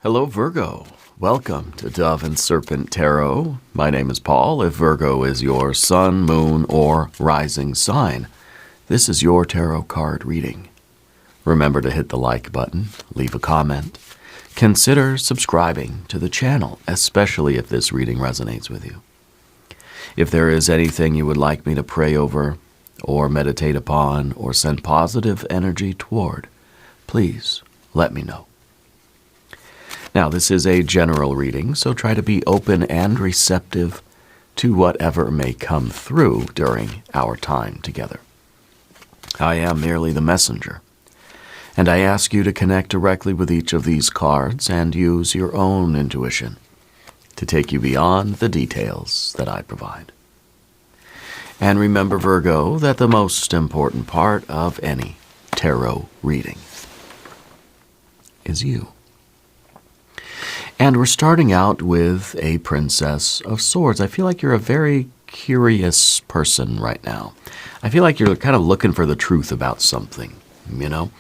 Hello, Virgo. Welcome to Dove and Serpent Tarot. My name is Paul. If Virgo is your sun, moon, or rising sign, this is your tarot card reading. Remember to hit the like button, leave a comment. Consider subscribing to the channel, especially if this reading resonates with you. If there is anything you would like me to pray over, or meditate upon, or send positive energy toward, please let me know. Now, this is a general reading, so try to be open and receptive to whatever may come through during our time together. I am merely the messenger, and I ask you to connect directly with each of these cards and use your own intuition to take you beyond the details that I provide. And remember, Virgo, that the most important part of any tarot reading is you. And we're starting out with a Princess of Swords. I feel like you're a very curious person right now. I feel like you're kind of looking for the truth about something, you know?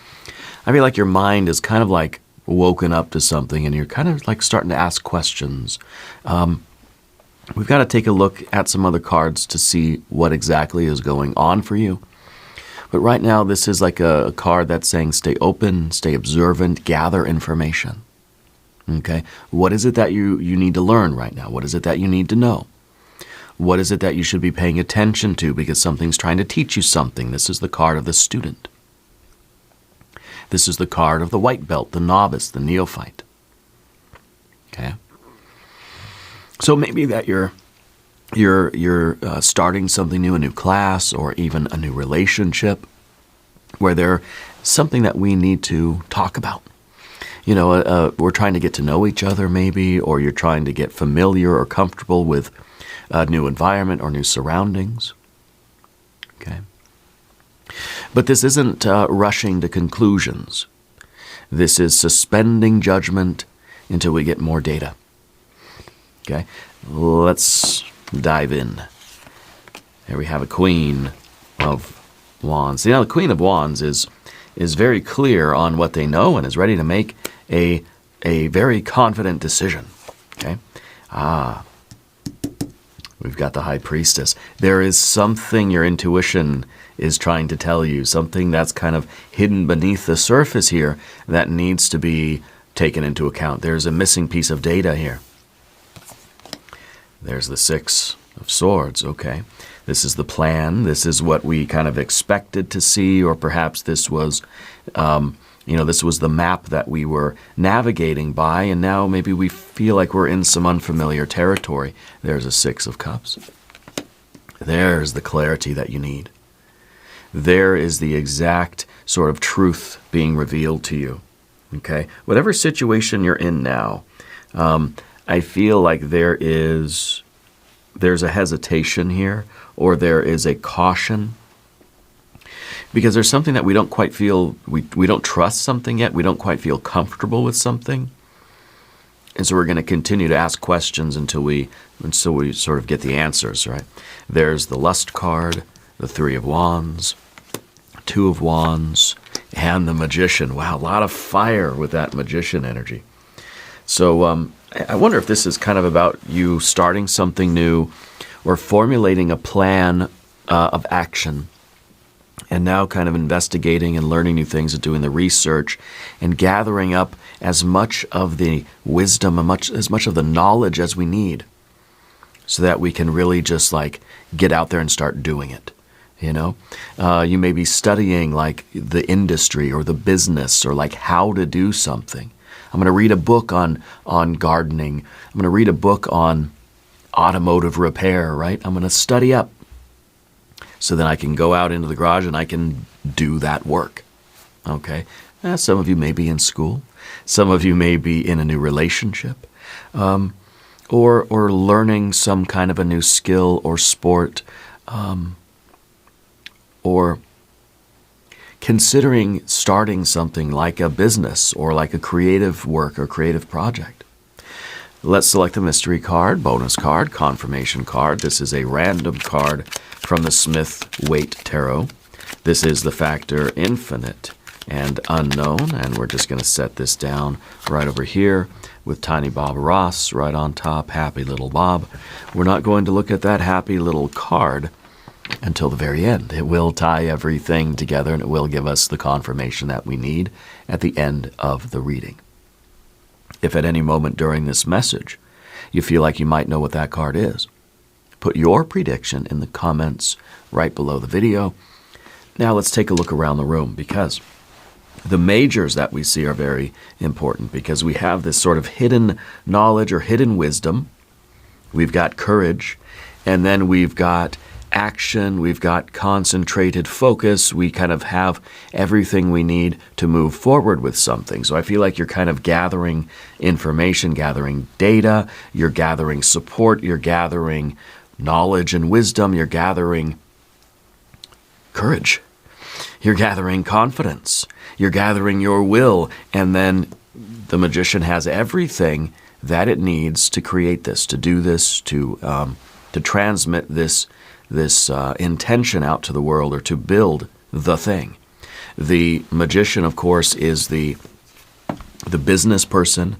I feel like your mind is kind of like woken up to something and you're kind of like starting to ask questions. We've got to take a look at some other cards to see what exactly is going on for you. But right now, this is like a card that's saying stay open, stay observant, gather information. Okay, what is it that you need to learn right now? What is it that you need to know? What is it that you should be paying attention to because something's trying to teach you something? This is the card of the student. This is the card of the white belt, the novice, the neophyte. Okay, so maybe that you're starting something new, a new class, or even a new relationship, where there's something that we need to talk about. You know, we're trying to get to know each other maybe, or you're trying to get familiar or comfortable with a new environment or new surroundings. Okay. But this isn't rushing to conclusions. This is suspending judgment until we get more data. Okay. Let's dive in. Here we have a Queen of Wands. You know, the Queen of Wands is very clear on what they know and is ready to make a very confident decision. Okay? We've got the High Priestess. There is something your intuition is trying to tell you, something that's kind of hidden beneath the surface here that needs to be taken into account. There's a missing piece of data here. There's the Six of Swords. Okay. This is the plan. This is what we kind of expected to see, or perhaps this was, this was the map that we were navigating by, and now maybe we feel like we're in some unfamiliar territory. There's a Six of Cups. There's the clarity that you need. There is the exact sort of truth being revealed to you. Okay? Whatever situation you're in now, I feel like there's a hesitation here, or there is a caution, because there's something that we don't quite feel, we don't trust something yet, we don't quite feel comfortable with something, and so we're going to continue to ask questions until we sort of get the answers, right? There's the Lust card, the Three of Wands, Two of Wands, and the Magician. Wow, a lot of fire with that Magician energy. So I wonder if this is kind of about you starting something new or formulating a plan of action, and now kind of investigating and learning new things and doing the research and gathering up as much of the wisdom and as much of the knowledge as we need so that we can really just like get out there and start doing it. You know, you may be studying like the industry or the business or like how to do something. I'm going to read a book on gardening. I'm going to read a book on automotive repair, right? I'm going to study up so then I can go out into the garage and I can do that work. Okay? Some of you may be in school. Some of you may be in a new relationship, or learning some kind of a new skill or sport, or considering starting something like a business or like a creative work or creative project. Let's select the mystery card, bonus card, confirmation card. This is a random card from the Smith-Waite Tarot. This is the factor infinite and unknown. And we're just going to set this down right over here with Tiny Bob Ross right on top. Happy little Bob. We're not going to look at that happy little card until the very end. It will tie everything together, and it will give us the confirmation that we need at the end of the reading. If at any moment during this message you feel like you might know what that card is, put your prediction in the comments right below the video. Now let's take a look around the room, because the majors that we see are very important, because we have this sort of hidden knowledge or hidden wisdom. We've got courage, and then we've got action, we've got concentrated focus. We kind of have everything we need to move forward with something. So I feel like you're kind of gathering information, gathering data, you're gathering support, you're gathering knowledge and wisdom, you're gathering courage, you're gathering confidence, you're gathering your will, and then the magician has everything that it needs to create this, to do this, to transmit this intention out to the world, or to build the thing. The magician, of course, is the business person,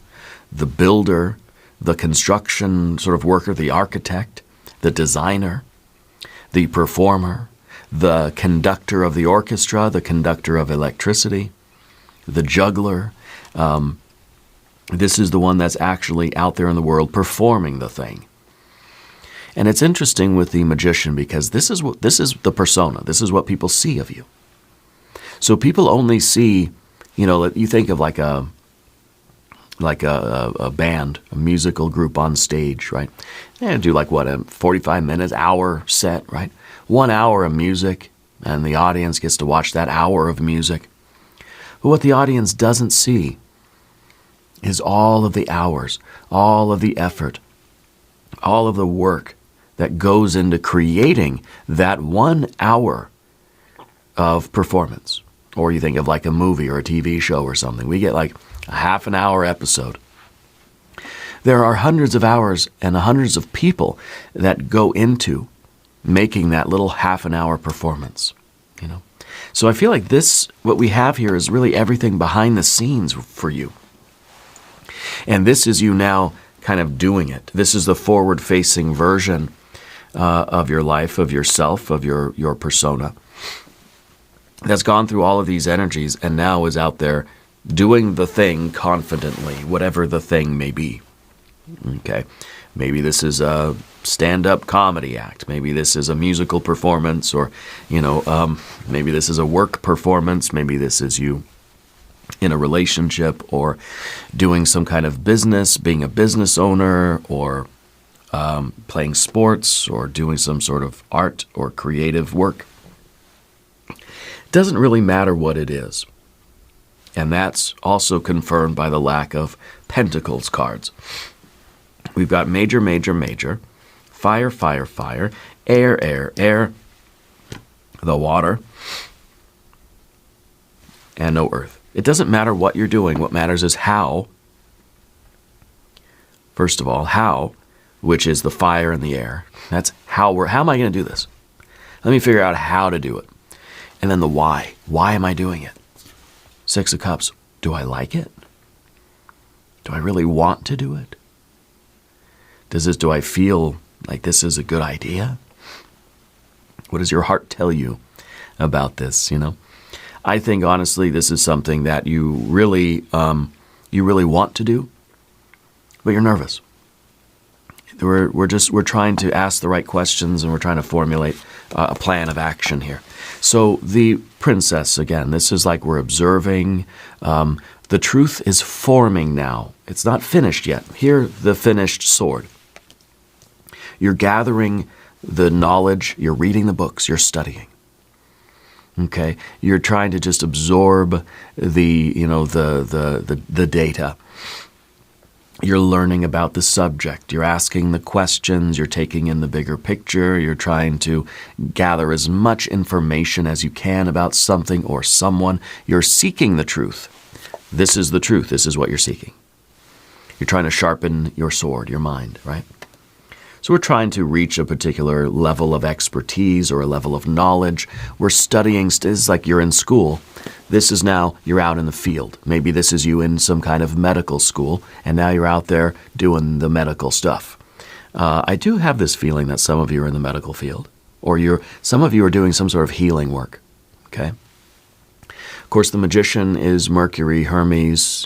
the builder, the construction sort of worker, the architect, the designer, the performer, the conductor of the orchestra, the conductor of electricity, the juggler. This is the one that's actually out there in the world performing the thing. And it's interesting with the magician, because this is the persona. This is what people see of you. So people only see, you think of like a band, a musical group on stage, right? They do like what, a 45 minutes, hour set, right? 1 hour of music, and the audience gets to watch that hour of music. But what the audience doesn't see is all of the hours, all of the effort, all of the work that goes into creating that 1 hour of performance. Or you think of like a movie or a TV show or something. We get like a half an hour episode. There are hundreds of hours and hundreds of people that go into making that little half an hour performance. So I feel like what we have here is really everything behind the scenes for you. And this is you now kind of doing it. This is the forward-facing version of your life, of yourself, of your persona, that's gone through all of these energies and now is out there doing the thing confidently, whatever the thing may be. Okay, maybe this is a stand-up comedy act. Maybe this is a musical performance, or maybe this is a work performance. Maybe this is you in a relationship, or doing some kind of business, being a business owner, or playing sports, or doing some sort of art or creative work. It doesn't really matter what it is. And that's also confirmed by the lack of Pentacles cards. We've got major, major, major, fire, fire, fire, air, air, air, the water, and no earth. It doesn't matter what you're doing. What matters is how. First of all, how, which is the fire and the air. That's how am I going to do this? Let me figure out how to do it. And then the why. Why am I doing it? 6 of Cups. Do I like it? Do I really want to do it? Do I feel like this is a good idea? What does your heart tell you about this, I think, honestly, this is something that you really want to do, but you're nervous. We're trying to ask the right questions, and we're trying to formulate a plan of action here. So the princess, again, this is like we're observing. The truth is forming now. It's not finished yet. Here, the finished sword. You're gathering the knowledge. You're reading the books. You're studying. Okay, you're trying to just absorb the data. You're learning about the subject. You're asking the questions. You're taking in the bigger picture. You're trying to gather as much information as you can about something or someone. You're seeking the truth. This is the truth. This is what you're seeking. You're trying to sharpen your sword, your mind, right? So we're trying to reach a particular level of expertise or a level of knowledge. We're studying, it's like you're in school. This is now, you're out in the field. Maybe this is you in some kind of medical school, and now you're out there doing the medical stuff. I do have this feeling that some of you are in the medical field, or some of you are doing some sort of healing work, okay? Of course, the magician is Mercury, Hermes,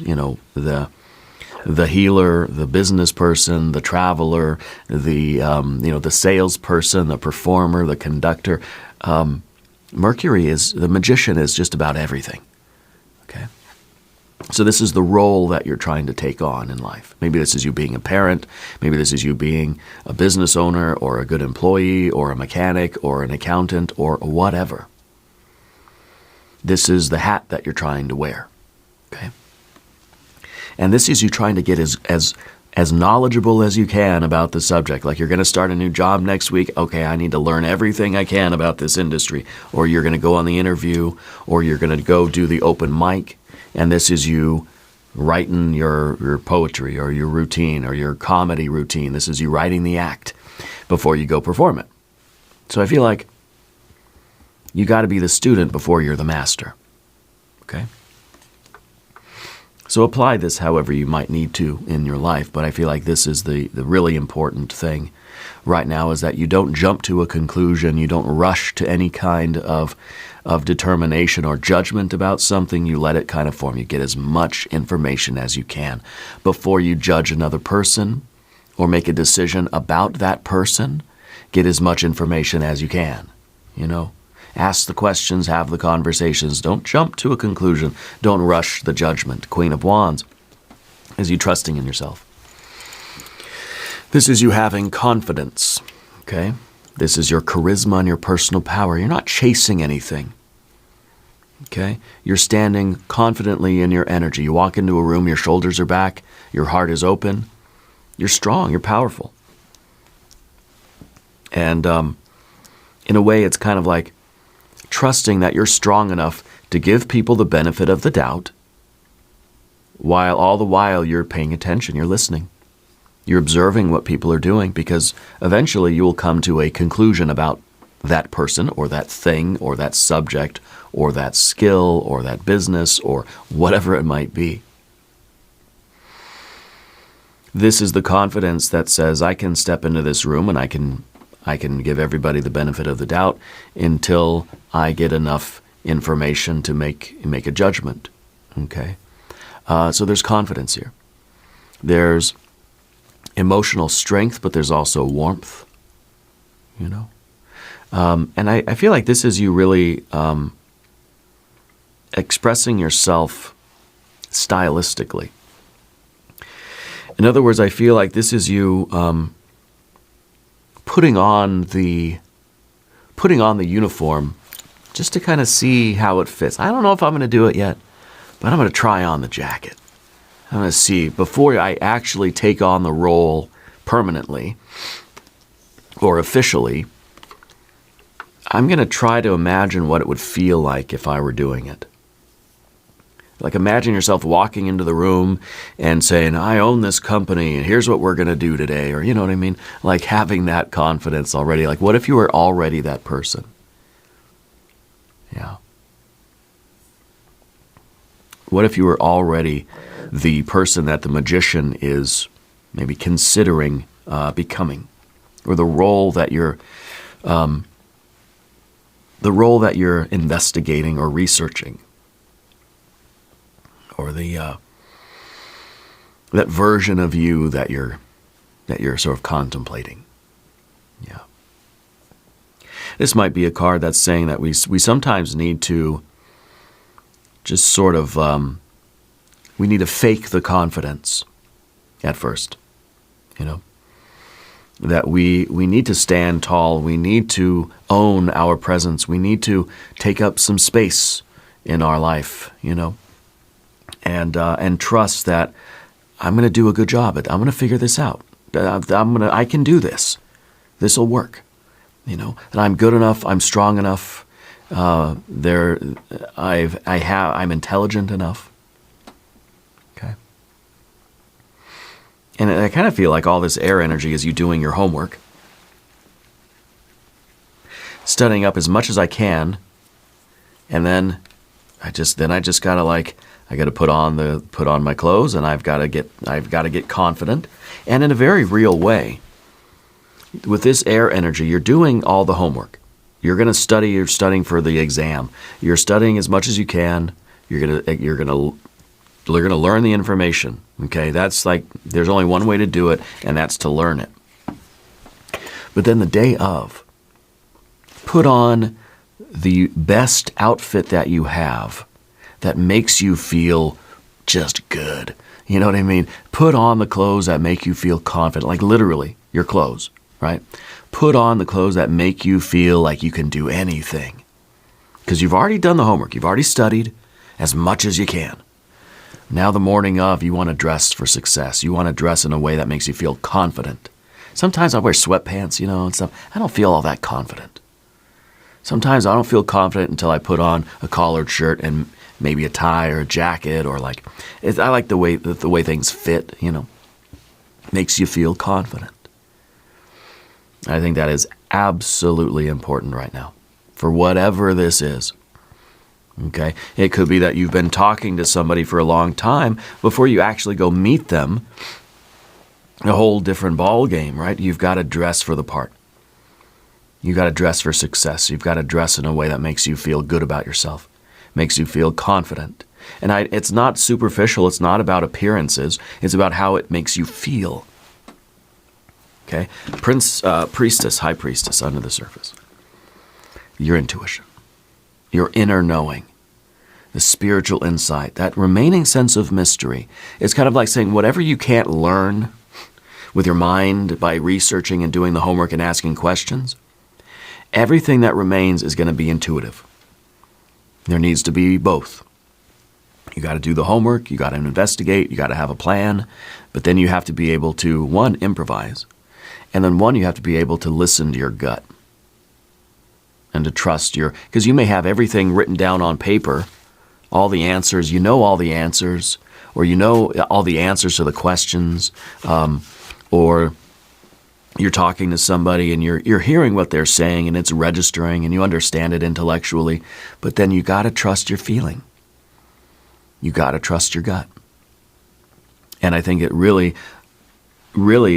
the healer, the business person, the traveler, the salesperson, the performer, the conductor. The magician is just about everything. Okay? So this is the role that you're trying to take on in life. Maybe this is you being a parent. Maybe this is you being a business owner or a good employee or a mechanic or an accountant or whatever. This is the hat that you're trying to wear. Okay? And this is you trying to get as knowledgeable as you can about the subject. Like you're going to start a new job next week. Okay, I need to learn everything I can about this industry. Or you're going to go on the interview, or you're going to go do the open mic. And this is you writing your poetry or your routine or your comedy routine. This is you writing the act before you go perform it. So I feel like you got to be the student before you're the master. Okay? So apply this however you might need to in your life, but I feel like this is the really important thing right now, is that you don't jump to a conclusion, you don't rush to any kind of determination or judgment about something. You let it kind of form. You get as much information as you can before you judge another person or make a decision about that person. Get as much information as you can, Ask the questions, have the conversations. Don't jump to a conclusion. Don't rush the judgment. Queen of Wands is you trusting in yourself. This is you having confidence, okay? This is your charisma and your personal power. You're not chasing anything, okay? You're standing confidently in your energy. You walk into a room, your shoulders are back, your heart is open. You're strong, you're powerful. And in a way, it's kind of like trusting that you're strong enough to give people the benefit of the doubt, while all the while you're paying attention, you're listening. You're observing what people are doing, because eventually you will come to a conclusion about that person or that thing or that subject or that skill or that business or whatever it might be. This is the confidence that says, I can step into this room and I can give everybody the benefit of the doubt until I get enough information to make a judgment. Okay? So there's confidence here. There's emotional strength, but there's also warmth. And I feel like this is you really expressing yourself stylistically. In other words, I feel like this is you putting on the uniform just to kind of see how it fits. I don't know if I'm going to do it yet, but I'm going to try on the jacket. I'm going to see before I actually take on the role permanently or officially. I'm going to try to imagine what it would feel like if I were doing it. Like imagine yourself walking into the room and saying, I own this company and here's what we're going to do today. Or you know what I mean? Like having that confidence already. Like what if you were already that person? Yeah. What if you were already the person that the magician is maybe considering becoming? Or the role that you're investigating or researching? Or that version of you that you're sort of contemplating. Yeah. This might be a card that's saying that we sometimes need to just sort of we need to fake the confidence at first. That we need to stand tall. We need to own our presence. We need to take up some space in our life. And trust that I'm going to do a good job at it. I'm going to figure this out. I can do this. This will work. And I'm good enough. I'm strong enough. I'm intelligent enough. Okay. And I kind of feel like all this air energy is you doing your homework, studying up as much as I can, and then I just gotta I gotta put on my clothes, and I've gotta get confident, and in a very real way. With this air energy, you're doing all the homework. You're gonna study. You're studying for the exam. You're studying as much as you can. You're gonna learn the information. Okay, that's there's only one way to do it, and that's to learn it. But then the day of, put on the best outfit that you have that makes you feel just good. You know what I mean? Put on the clothes that make you feel confident, like literally your clothes, right? Put on the clothes that make you feel like you can do anything. Because you've already done the homework. You've already studied as much as you can. Now the morning of, you want to dress for success. You want to dress in a way that makes you feel confident. Sometimes I wear sweatpants, and stuff. I don't feel all that confident. Sometimes I don't feel confident until I put on a collared shirt and maybe a tie or a jacket, or I like the way things fit, Makes you feel confident. I think that is absolutely important right now for whatever this is. Okay? It could be that you've been talking to somebody for a long time before you actually go meet them. A whole different ball game, right? You've got to dress for the part. You've got to dress for success. You've got to dress in a way that makes you feel good about yourself, makes you feel confident. And it's not superficial. It's not about appearances. It's about how it makes you feel. Okay? Priestess, high priestess under the surface. Your intuition. Your inner knowing, the spiritual insight, that remaining sense of mystery. It's kind of like saying whatever you can't learn with your mind by researching and doing the homework and asking questions, everything that remains is going to be intuitive. There needs to be both. You got to do the homework, you got to investigate, you got to have a plan, but then you have to be able to, one, improvise, and then one, you have to be able to listen to your gut. And to trust because you may have everything written down on paper, all the answers, all the answers, or all the answers to the questions, or you're talking to somebody and you're hearing what they're saying and it's registering and you understand it intellectually, but then you got to trust your feeling. You got to trust your gut. And I think it really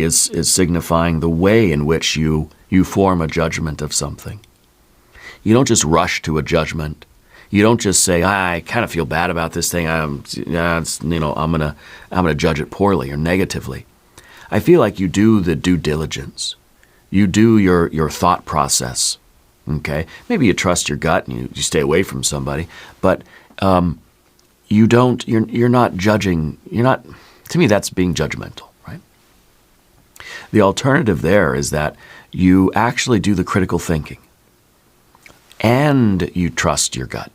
is signifying the way in which you form a judgment of something. You don't just rush to a judgment. You don't just say, I kind of feel bad about this thing. I'm gonna judge it poorly or negatively. I feel like you do the due diligence. You do your thought process. Okay, maybe you trust your gut and you stay away from somebody, but you don't. You're not judging. You're not. To me, that's being judgmental, right? The alternative there is that you actually do the critical thinking. And you trust your gut.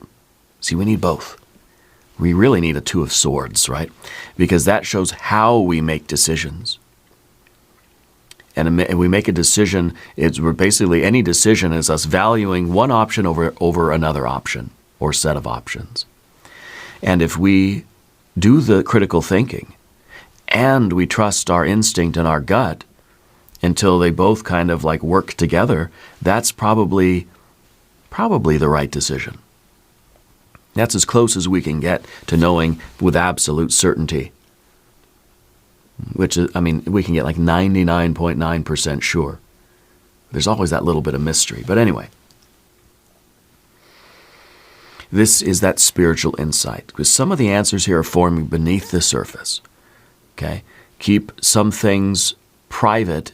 See, we need both. We really need a two of swords, right? Because that shows how we make decisions. And we make a decision, basically any decision is us valuing one option over another option or set of options. And if we do the critical thinking and we trust our instinct and our gut until they both kind of work together, that's probably the right decision. That's as close as we can get to knowing with absolute certainty. Which is, we can get 99.9% sure. There's always that little bit of mystery. But anyway, this is that spiritual insight. Because some of the answers here are forming beneath the surface. Okay? Keep some things private.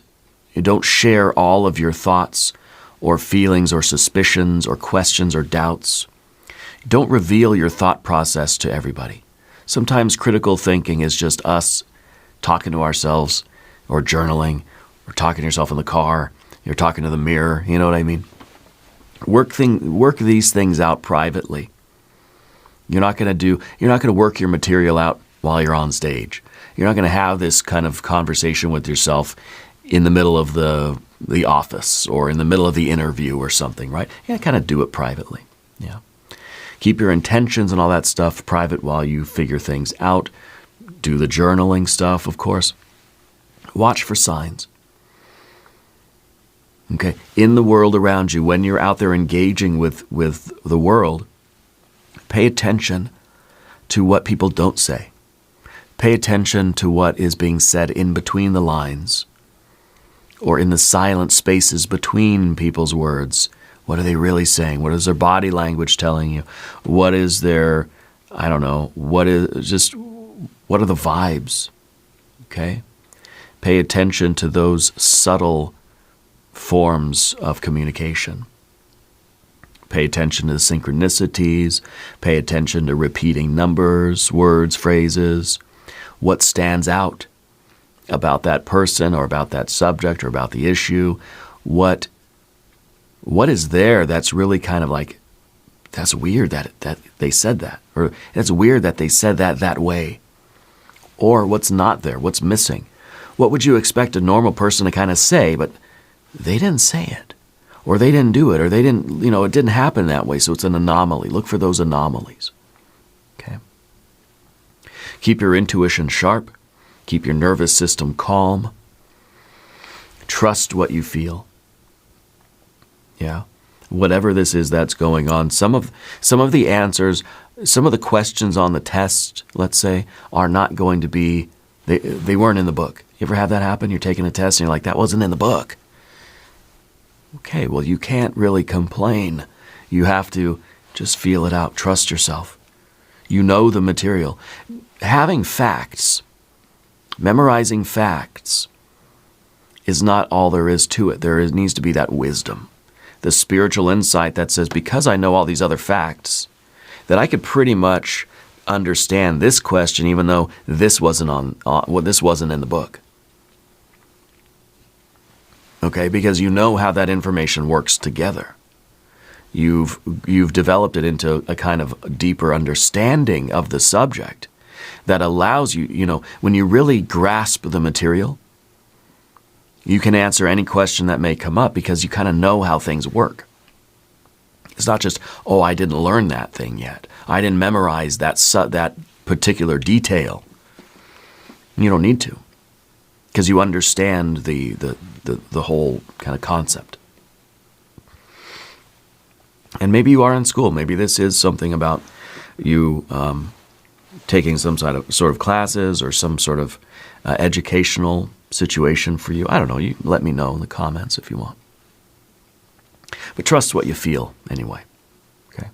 You don't share all of your thoughts or feelings or suspicions or questions or doubts. Don't reveal your thought process to everybody. Sometimes critical thinking is just us talking to ourselves or journaling or talking to yourself in the car. You're talking to the mirror. You know what I mean? Work these things out privately. You're not going to work your material out while you're on stage. You're not going to have this kind of conversation with yourself in the middle of the office or in the middle of the interview or something, right? Yeah, kind of do it privately. Yeah. Keep your intentions and all that stuff private while you figure things out. Do the journaling stuff, of course. Watch for signs. Okay, in the world around you, when you're out there engaging with the world, pay attention to what people don't say. Pay attention to what is being said in between the lines or in the silent spaces between people's words. What are they really saying? What is their body language telling you? What is their, I don't know, what are the vibes? Okay? Pay attention to those subtle forms of communication. Pay attention to the synchronicities. Pay attention to repeating numbers, words, phrases. What stands out about that person or about that subject or about the issue? What is there that's really kind of like, that's weird that they said that, or it's weird that they said that way, or what's not there, what's missing? What would you expect a normal person to kind of say, but they didn't say it, or they didn't do it, or they didn't, it didn't happen that way, so it's an anomaly. Look for those anomalies. Okay? Keep your intuition sharp. Keep your nervous system calm. Trust what you feel. Yeah? Whatever this is that's going on, some of the answers, some of the questions on the test, let's say, are not going to be, they weren't in the book. You ever have that happen? You're taking a test and you're like, that wasn't in the book. Okay, well, you can't really complain. You have to just feel it out. Trust yourself. You know the material. Having facts, memorizing facts, is not all there is to it. Needs to be that wisdom, the spiritual insight that says, because I know all these other facts, that I could pretty much understand this question, even though this wasn't this wasn't in the book. Okay, because you know how that information works together. You've developed it into a kind of deeper understanding of the subject that allows you, when you really grasp the material, you can answer any question that may come up because you kind of know how things work. It's not just, oh, I didn't learn that thing yet. I didn't memorize that particular detail. You don't need to, because you understand the whole kind of concept. And maybe you are in school. Maybe this is something about you taking some sort of classes or some sort of educational situation for you. I don't know. You let me know in the comments if you want. But trust what you feel anyway. Okay.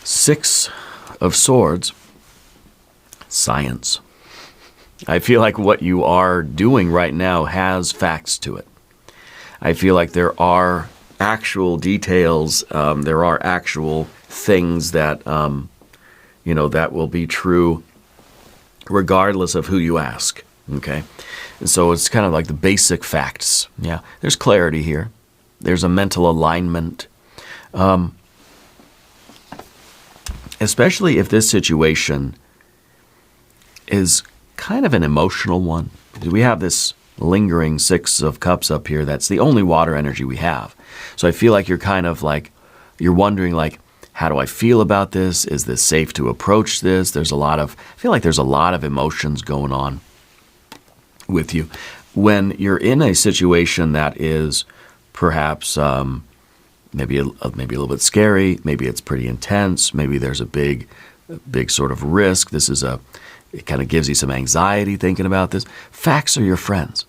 6 of Swords, science. I feel like what you are doing right now has facts to it. I feel like there are actual details, there are actual things that, that will be true regardless of who you ask, okay? And so it's kind of like the basic facts. Yeah, there's clarity here. There's a mental alignment. Especially if this situation is kind of an emotional one. We have this lingering 6 of Cups up here. That's the only water energy we have. So I feel like you're kind of like, you're wondering like, how do I feel about this? Is this safe to approach this? I feel like there's a lot of emotions going on with you. When you're in a situation that is perhaps maybe a little bit scary, maybe it's pretty intense, maybe there's a big sort of risk. It kind of gives you some anxiety thinking about this. Facts are your friends.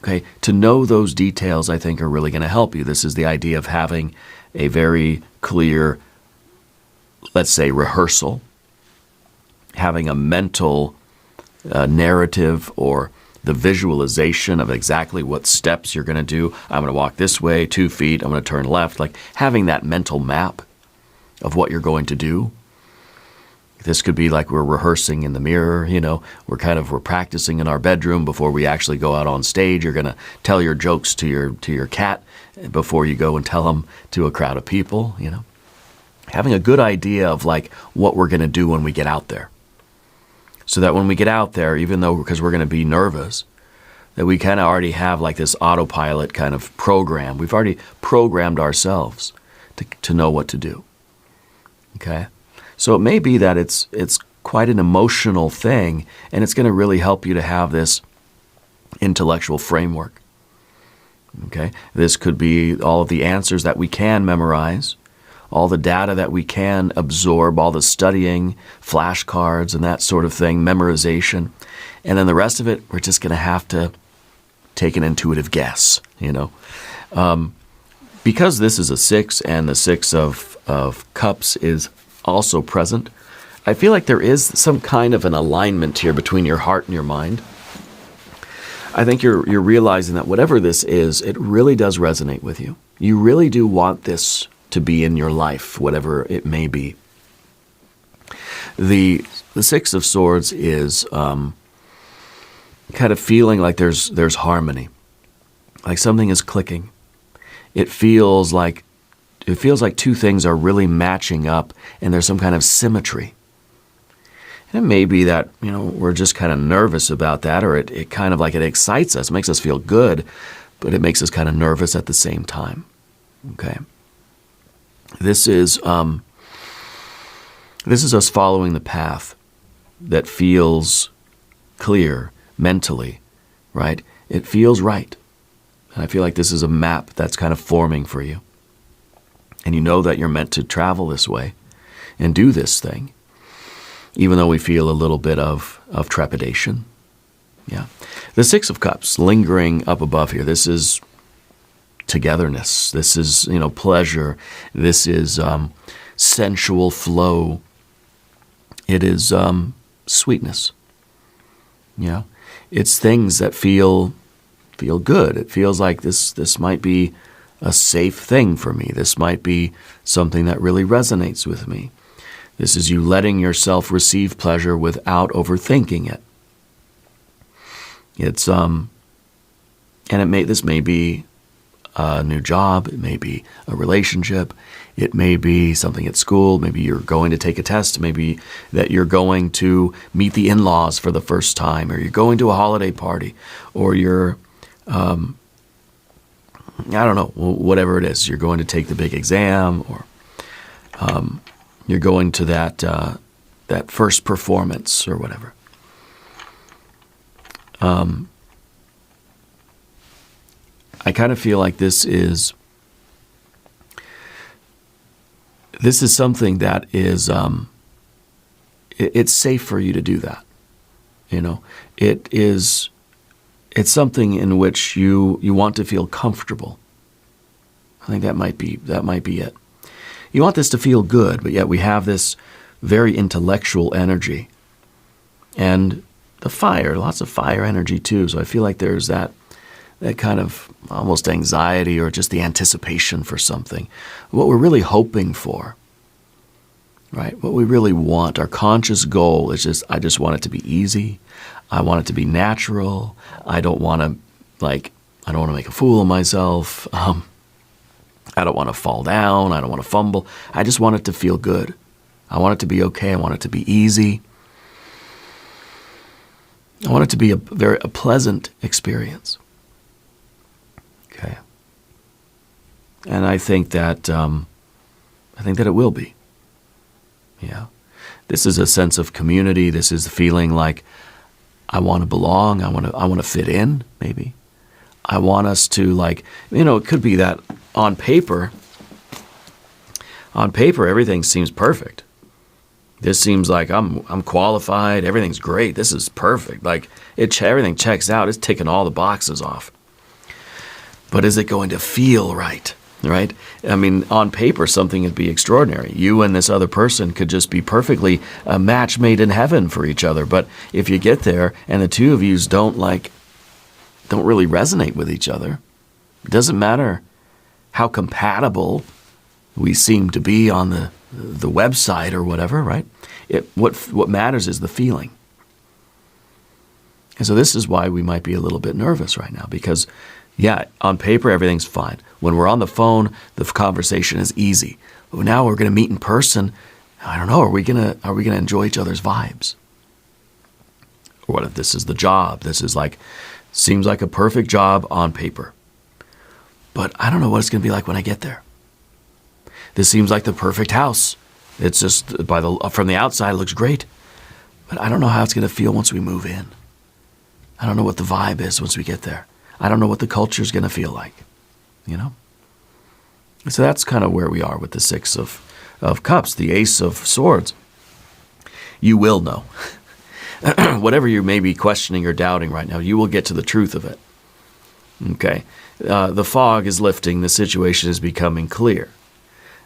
Okay, to know those details, I think, are really going to help you. This is the idea of having a very clear, let's say, rehearsal, having a mental narrative or the visualization of exactly what steps you're going to do. I'm going to walk this way, 2 feet, I'm going to turn left, like having that mental map of what you're going to do. This could be like we're rehearsing in the mirror, we're practicing in our bedroom before we actually go out on stage. You're going to tell your jokes to your cat before you go and tell them to a crowd of people, Having a good idea of like what we're going to do when we get out there. So that when we get out there, even though, because we're going to be nervous, that we kind of already have like this autopilot kind of program. We've already programmed ourselves to know what to do. Okay? So it may be that it's quite an emotional thing, and it's going to really help you to have this intellectual framework. Okay? This could be all of the answers that we can memorize, all the data that we can absorb, all the studying, flashcards and that sort of thing, memorization. And then the rest of it, we're just going to have to take an intuitive guess, because this is a 6 and the 6 of Cups is also present, I feel like there is some kind of an alignment here between your heart and your mind. I think you're realizing that whatever this is, it really does resonate with you. You really do want this to be in your life, whatever it may be. The 6 of Swords is kind of feeling like there's harmony, like something is clicking. It feels like two things are really matching up, and there's some kind of symmetry. And it may be that, we're just kind of nervous about that, or it kind of like it excites us, makes us feel good, but it makes us kind of nervous at the same time. Okay? This is us following the path that feels clear mentally, right? It feels right. And I feel like this is a map that's kind of forming for you. And you know that you're meant to travel this way and do this thing, even though we feel a little bit of trepidation. Yeah. The 6 of Cups, lingering up above here. This is togetherness. This is, pleasure. This is sensual flow. It is sweetness. It's things that feel good. It feels like this might be a safe thing for me. This might be something that really resonates with me. This is you letting yourself receive pleasure without overthinking it. It's this may be a new job, it may be a relationship, it may be something at school, maybe you're going to take a test, maybe that you're going to meet the in-laws for the first time, or you're going to a holiday party, or you're I don't know, whatever it is. You're going to take the big exam, or you're going to that first performance or whatever. I kind of feel like this is something that is it's safe for you to do that. It's something in which you want to feel comfortable. I think that might be it. You want this to feel good, but yet we have this very intellectual energy. And the fire, lots of fire energy too. So I feel like there's that kind of almost anxiety or just the anticipation for something. What we're really hoping for, right? What we really want, our conscious goal is I just want it to be easy. I want it to be natural. I don't want to make a fool of myself. I don't want to fall down. I don't want to fumble. I just want it to feel good. I want it to be okay. I want it to be easy. I want it to be a pleasant experience. Okay. And I think that it will be. Yeah. This is a sense of community. This is the feeling like I want to belong. I want to fit in, maybe. I want us to it could be that on paper everything seems perfect. This seems like I'm qualified. Everything's great. This is perfect. Like everything checks out. It's ticking all the boxes off. But is it going to feel right? Right? I mean, on paper, something would be extraordinary. You and this other person could just be perfectly a match made in heaven for each other. But if you get there and the two of you don't really resonate with each other, it doesn't matter how compatible we seem to be on the website or whatever, right? What matters is the feeling. And so this is why we might be a little bit nervous right now, because yeah, on paper, everything's fine. When we're on the phone, the conversation is easy. But now we're going to meet in person. I don't know. Are we going to enjoy each other's vibes? Or what if this is the job? This is seems like a perfect job on paper. But I don't know what it's going to be like when I get there. This seems like the perfect house. It's just from the outside, it looks great. but I don't know how it's going to feel once we move in. I don't know what the vibe is once we get there. I don't know what the culture is going to feel like, you know? So that's kind of where we are with the Six of Cups, the Ace of Swords. You will know. Whatever you may be questioning or doubting right now, you will get to the truth of it. Okay? The fog is lifting. The situation is becoming clear.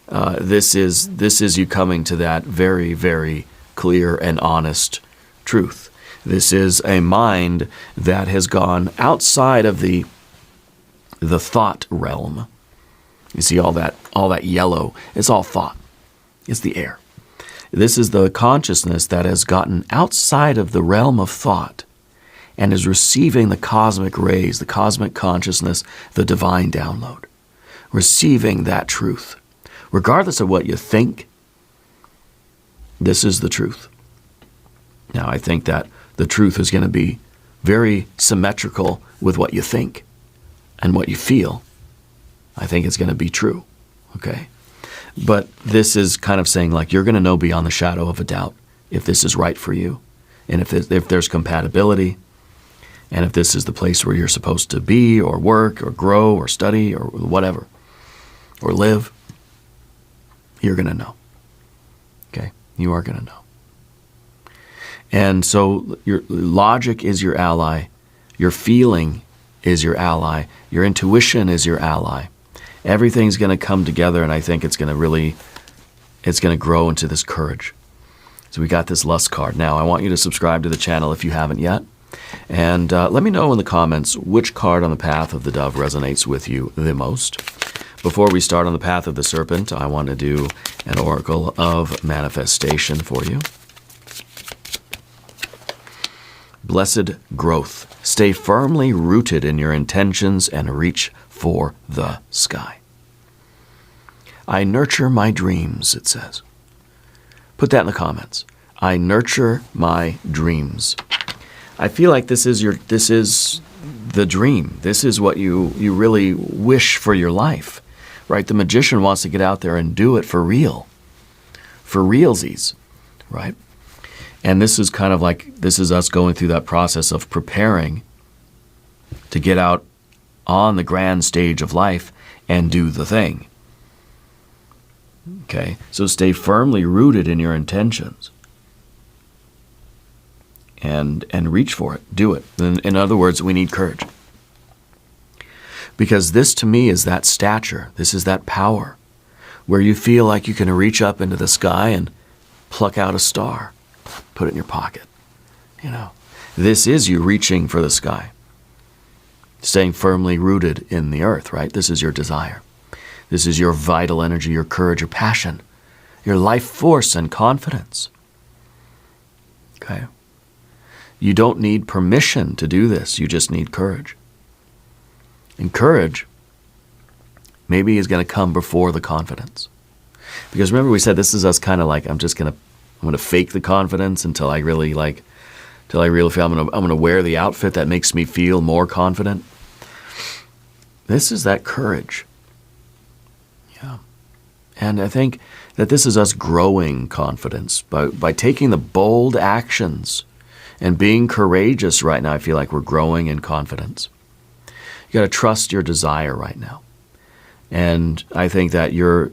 This is you coming to that very, very clear and honest truth. This is a mind that has gone outside of the thought realm. You see all that yellow, it's all thought. It's the air. This is the consciousness that has gotten outside of the realm of thought and is receiving the cosmic rays, the cosmic consciousness, the divine download. Receiving that truth. Regardless of what you think, this is the truth. Now, I think that the truth is going to be very symmetrical with what you think and what you feel. I think it's going to be true, okay? But this is kind of saying, like, you're going to know beyond the shadow of a doubt if this is right for you, and if there's compatibility, and if this is the place where you're supposed to be or work or grow or study or whatever, or live. You're going to know, okay? You are going to know. And so your logic is your ally, your feeling is your ally, your intuition is your ally. Everything's going to come together, and I think it's going to grow into this courage. So we got this lust card. Now, I want you to subscribe to the channel if you haven't yet. And let me know in the comments which card on the path of the dove resonates with you the most. Before we start on the path of the serpent, I want to do an oracle of manifestation for you. Blessed growth. Stay firmly rooted in your intentions and reach for the sky. I nurture my dreams, it says. Put that in the comments. I nurture my dreams. I feel like this is the dream. This is what you really wish for your life, right? The magician wants to get out there and do it for real, for realsies, right? And this is kind of like, this is us going through that process of preparing to get out on the grand stage of life and do the thing. Okay, so stay firmly rooted in your intentions and reach for it. Do it. In other words, we need courage. Because this to me is that stature. This is that power where you feel like you can reach up into the sky and pluck out a star, put it in your pocket. You know, this is you reaching for the sky. Staying firmly rooted in the earth, right? This is your desire. This is your vital energy, your courage, your passion, your life force and confidence. Okay? You don't need permission to do this. You just need courage. And courage maybe is going to come before the confidence. Because remember we said this is us kind of like, I'm going to fake the confidence until I really feel I'm going to wear the outfit that makes me feel more confident. This is that courage. Yeah. And I think that this is us growing confidence by taking the bold actions and being courageous right now. I feel like we're growing in confidence. You got to trust your desire right now. And I think that your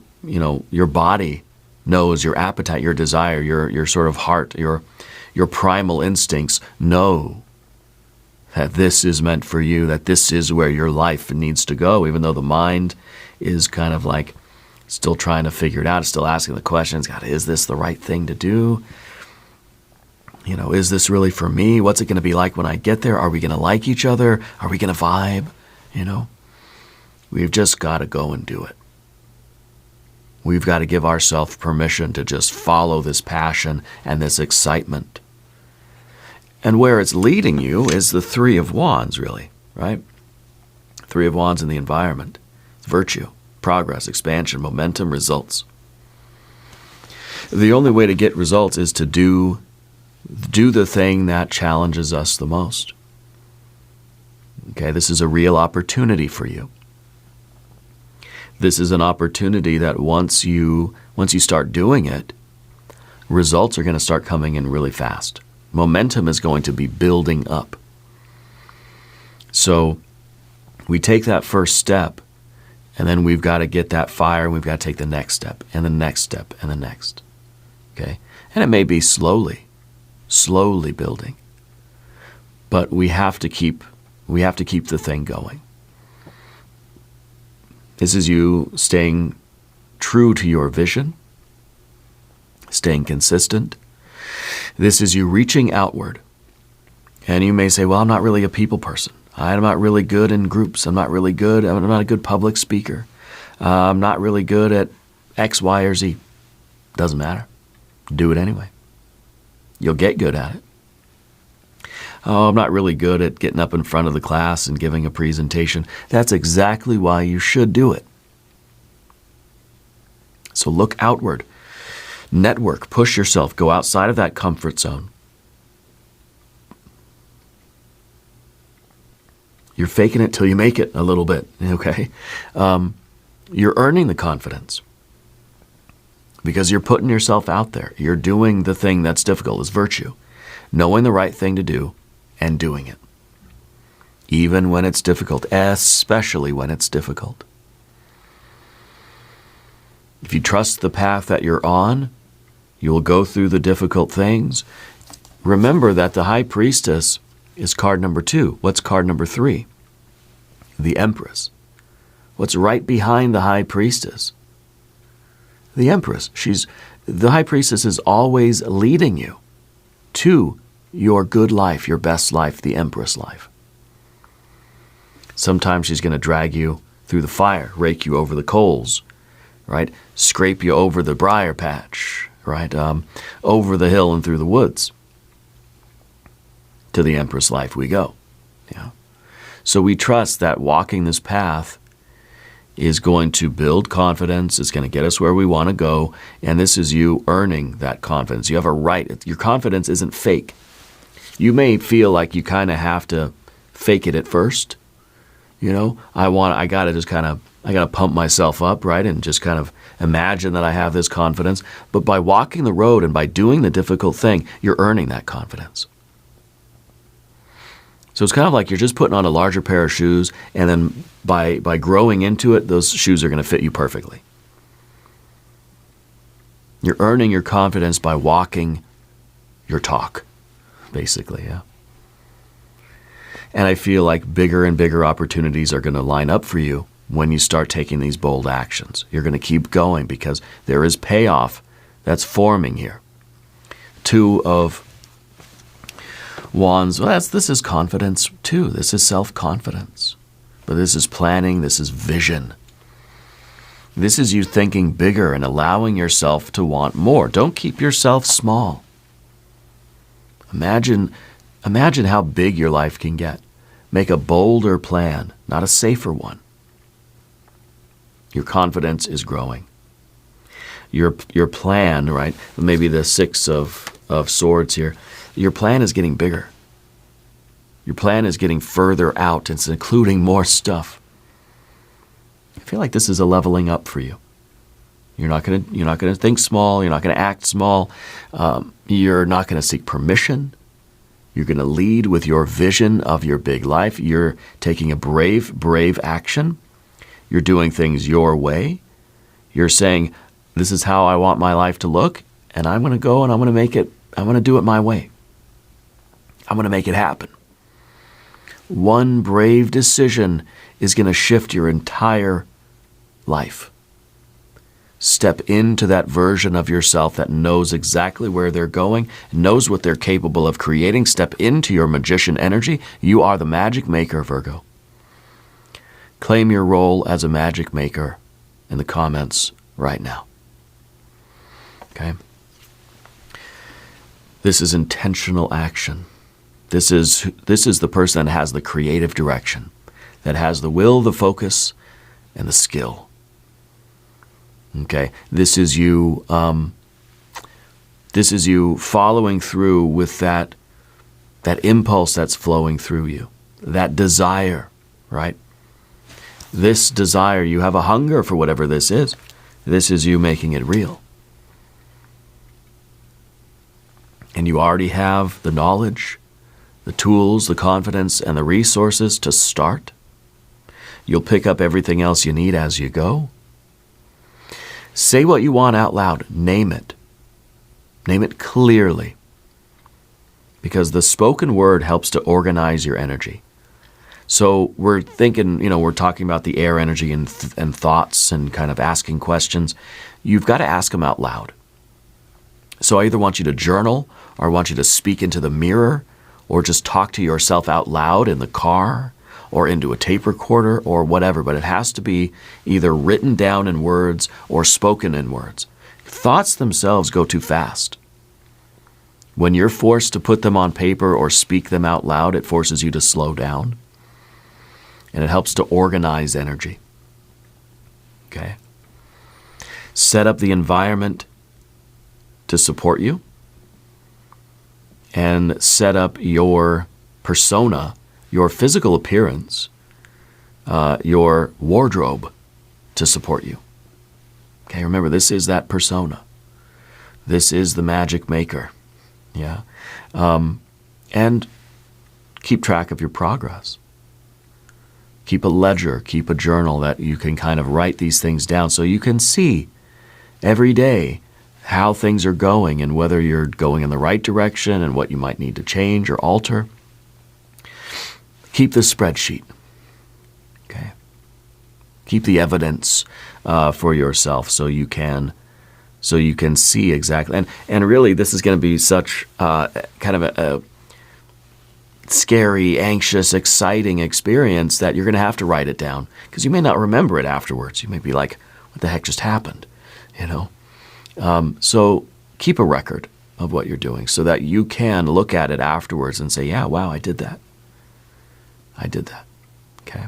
body knows your appetite, your desire, your sort of heart, your primal instincts know that this is meant for you, that this is where your life needs to go, even though the mind is kind of like still trying to figure it out, still asking the questions, God, is this the right thing to do? You know, is this really for me? What's it going to be like when I get there? Are we going to like each other? Are we going to vibe? You know, we've just got to go and do it. We've got to give ourselves permission to just follow this passion and this excitement. And where it's leading you is the Three of Wands, really, right? Three of Wands in the environment. Virtue, progress, expansion, momentum, results. The only way to get results is to do the thing that challenges us the most. Okay, this is a real opportunity for you. This is an opportunity that once you start doing it, results are going to start coming in really fast. Momentum is going to be building up. So we take that first step, and then we've got to get that fire, and we've got to take the next step, and the next step, and the next. Okay? And it may be slowly building. But we have to keep the thing going. This is you staying true to your vision, staying consistent. This is you reaching outward. And you may say, well, I'm not really a people person. I'm not really good in groups. I'm not a good public speaker. I'm not really good at X, Y, or Z. Doesn't matter. Do it anyway. You'll get good at it. Oh, I'm not really good at getting up in front of the class and giving a presentation. That's exactly why you should do it. So look outward. Network. Push yourself. Go outside of that comfort zone. You're faking it till you make it a little bit, okay? You're earning the confidence because you're putting yourself out there. You're doing the thing that's difficult. It's virtue. Knowing the right thing to do and doing it. Even when it's difficult, especially when it's difficult. If you trust the path that you're on, you will go through the difficult things. Remember that the High Priestess is card number 2. What's card number 3? The Empress. What's right behind the High Priestess? The Empress. The High Priestess is always leading you to your good life, your best life, the Empress life. Sometimes she's going to drag you through the fire, rake you over the coals, right? Scrape you over the briar patch, right? Over the hill and through the woods. To the Empress life we go. Yeah. So we trust that walking this path is going to build confidence, it's going to get us where we want to go, and this is you earning that confidence. You have a right. Your confidence isn't fake. You may feel like you kind of have to fake it at first. You know, I got to pump myself up, right? And just kind of imagine that I have this confidence. But by walking the road and by doing the difficult thing, you're earning that confidence. So it's kind of like you're just putting on a larger pair of shoes, and then by growing into it, those shoes are going to fit you perfectly. You're earning your confidence by walking your talk, basically, yeah. And I feel like bigger and bigger opportunities are going to line up for you when you start taking these bold actions. You're going to keep going because there is payoff that's forming here. 2 of Wands, well, this is confidence too. This is self-confidence. But this is planning, this is vision. This is you thinking bigger and allowing yourself to want more. Don't keep yourself small. Imagine how big your life can get. Make a bolder plan, not a safer one. Your confidence is growing. Your plan, right? Maybe the 6 of Swords here. Your plan is getting bigger. Your plan is getting further out. It's including more stuff. I feel like this is a leveling up for you. You're not going to think small. You're not going to act small. You're not going to seek permission. You're going to lead with your vision of your big life. You're taking a brave action. You're doing things your way. You're saying, this is how I want my life to look, and I'm going to go and I'm going to make it. I'm going to do it my way. I'm going to make it happen. One brave decision is going to shift your entire life. Step into that version of yourself that knows exactly where they're going, knows what they're capable of creating. Step into your magician energy. You are the magic maker, Virgo. Claim your role as a magic maker in the comments right now. Okay? This is intentional action. This is the person that has the creative direction, that has the will, the focus, and the skill. Okay, this is you following through with that impulse that's flowing through you, that desire, right? This desire, you have a hunger for whatever this is. This is you making it real. and you already have the knowledge, the tools, the confidence, and the resources to start. You'll pick up everything else you need as you go. Say what you want out loud. Name it. Name it clearly. Because the spoken word helps to organize your energy. So we're thinking, we're talking about the air energy and thoughts and kind of asking questions. You've got to ask them out loud. So I either want you to journal, or I want you to speak into the mirror, or just talk to yourself out loud in the car, or into a tape recorder, or whatever. But it has to be either written down in words or spoken in words. Thoughts themselves go too fast. When you're forced to put them on paper or speak them out loud, it forces you to slow down. And it helps to organize energy. Okay? Set up the environment to support you. And set up your persona, your physical appearance, your wardrobe to support you. Okay, remember, this is that persona. This is the magic maker. Yeah. And keep track of your progress. Keep a ledger, keep a journal that you can kind of write these things down so you can see every day how things are going and whether you're going in the right direction and what you might need to change or alter. Keep the spreadsheet. Okay. Keep the evidence for yourself so you can see exactly. And really, this is going to be such kind of a scary, anxious, exciting experience that you're going to have to write it down because you may not remember it afterwards. You may be like, what the heck just happened? So keep a record of what you're doing so that you can look at it afterwards and say, yeah, wow, I did that. Okay.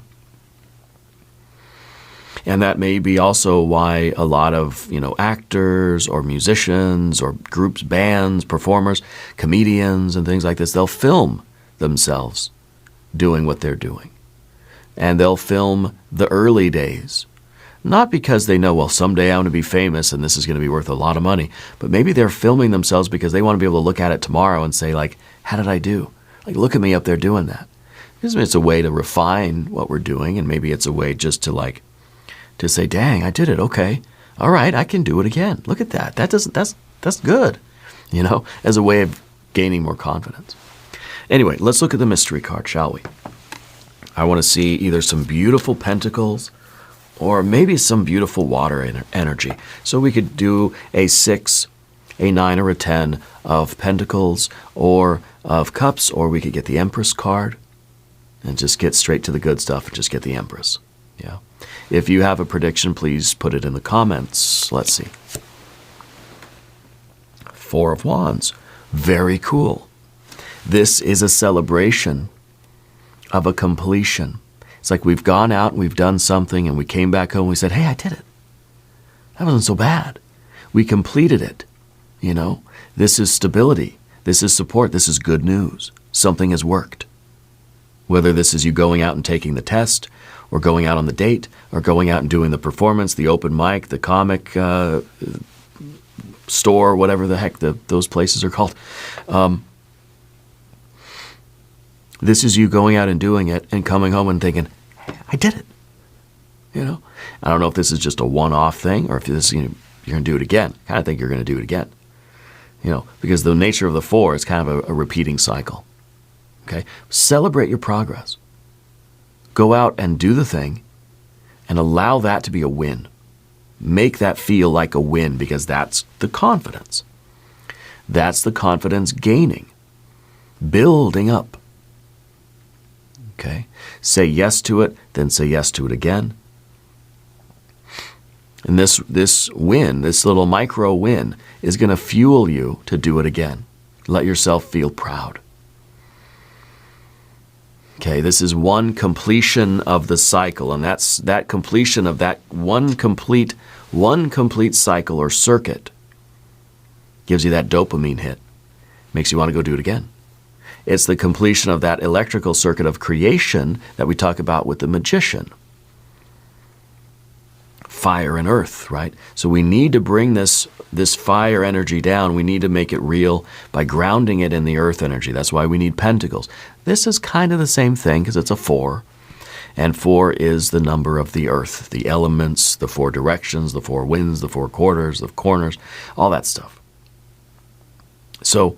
And that may be also why a lot of, actors or musicians or groups, bands, performers, comedians and things like this, they'll film themselves doing what they're doing. And they'll film the early days. Not because they know, well, someday I'm going to be famous and this is going to be worth a lot of money, but maybe they're filming themselves because they want to be able to look at it tomorrow and say, like, how did I do? Like, look at me up there doing that. Because it's a way to refine what we're doing, and maybe it's a way just to say, dang, I did it, okay. All right, I can do it again. Look at that. That's good, as a way of gaining more confidence. Anyway, let's look at the mystery card, shall we? I want to see either some beautiful pentacles or maybe some beautiful water energy. So we could do a 6, a 9, or a 10 of pentacles or of cups, or we could get the Empress card and just get straight to the good stuff and just get the Empress. Yeah. If you have a prediction, please put it in the comments. Let's see. 4 of Wands. Very cool. This is a celebration of a completion. It's like we've gone out and we've done something and we came back home and we said, hey, I did it. That wasn't so bad. We completed it. This is stability. This is support. This is good news. Something has worked. Whether this is you going out and taking the test, or going out on the date, or going out and doing the performance, the open mic, the comic store, whatever the heck those places are called. This is you going out and doing it and coming home and thinking, hey, I did it. I don't know if this is just a one-off thing or if this you're going to do it again. I kind of think you're going to do it again. Because the nature of the 4 is kind of a repeating cycle. Okay? Celebrate your progress. Go out and do the thing and allow that to be a win. Make that feel like a win because that's the confidence. That's the confidence gaining, building up. Okay? Say yes to it, then say yes to it again. And this win, this little micro win, is going to fuel you to do it again. Let yourself feel proud. Okay, this is one completion of the cycle, and that's that completion of that one complete cycle or circuit gives you that dopamine hit. Makes you want to go do it again. It's the completion of that electrical circuit of creation that we talk about with the magician. fire and earth, right? So we need to bring this fire energy down. We need to make it real by grounding it in the earth energy. That's why we need pentacles. This is kind of the same thing because it's a 4. And 4 is the number of the earth, the elements, the 4 directions, the 4 winds, the 4 quarters, the corners, all that stuff. So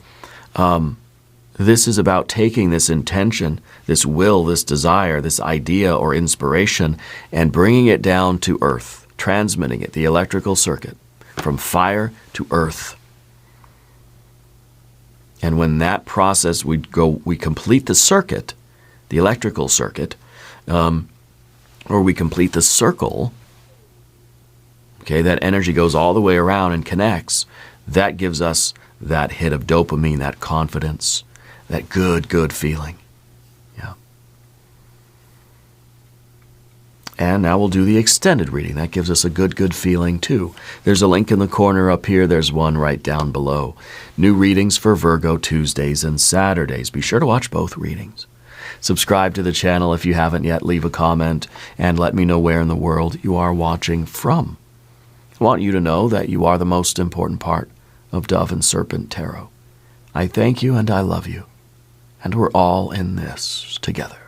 this is about taking this intention, this will, this desire, this idea or inspiration, and bringing it down to earth, transmitting it, the electrical circuit, from fire to earth. And when that process, we complete the circuit, the electrical circuit, or we complete the circle, okay, that energy goes all the way around and connects. That gives us that hit of dopamine, that confidence, that good feeling. Yeah. And now we'll do the extended reading. That gives us a good feeling too. There's a link in the corner up here. There's one right down below. New readings for Virgo Tuesdays and Saturdays. Be sure to watch both readings. Subscribe to the channel if you haven't yet. Leave a comment and let me know where in the world you are watching from. I want you to know that you are the most important part of Dove and Serpent Tarot. I thank you and I love you. And we're all in this together.